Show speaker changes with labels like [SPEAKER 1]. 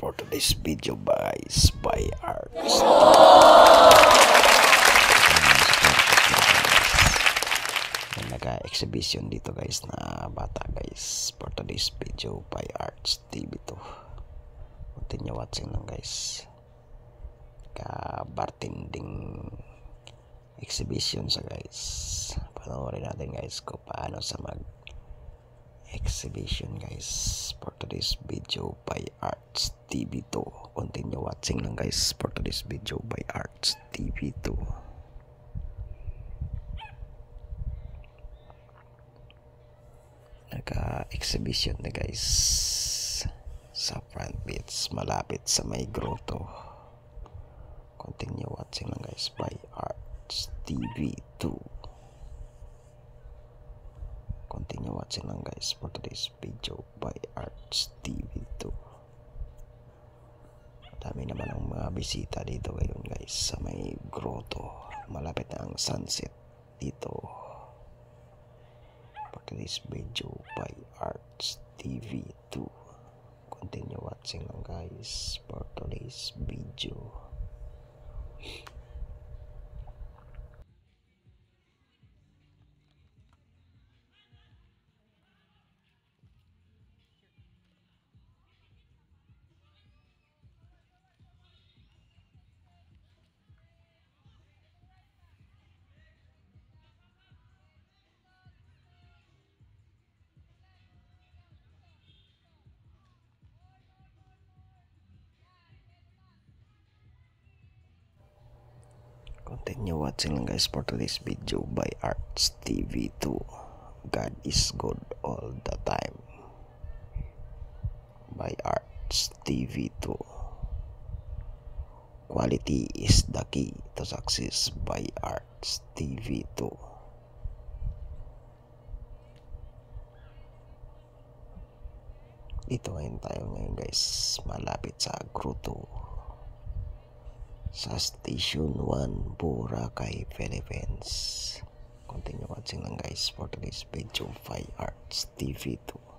[SPEAKER 1] for today's video guys by Arts. May nag-exhibition dito guys na bata guys for today's video by Arts TV to. Continue watching lang guys. Bartending exhibition sa guys. Panoorin natin guys kung paano sa exhibition guys for today's video by Arts TV 2. Continue watching lang guys for today's video by Arts TV 2. Naka-exhibition na guys sa front beach malapit sa may grotto. Continue watching lang guys by Arts TV 2. Continue watching lang guys for today's video by Arts TV 2. Dami naman ang mga bisita dito ngayon guys sa may grotto. Malapit na ang sunset dito for today's video by Arts TV 2. Continue watching lang guys for today's video. Continue watching lang guys for today's video by Arts TV 2. God is good all the time by Arts TV 2. Quality is the key to success by Arts TV 2. Dito ngayon tayo ngayon guys malapit sa grotto sa Station 1 Boracay, Philippines. Continue watching lang guys for today's video by Arts TV 2.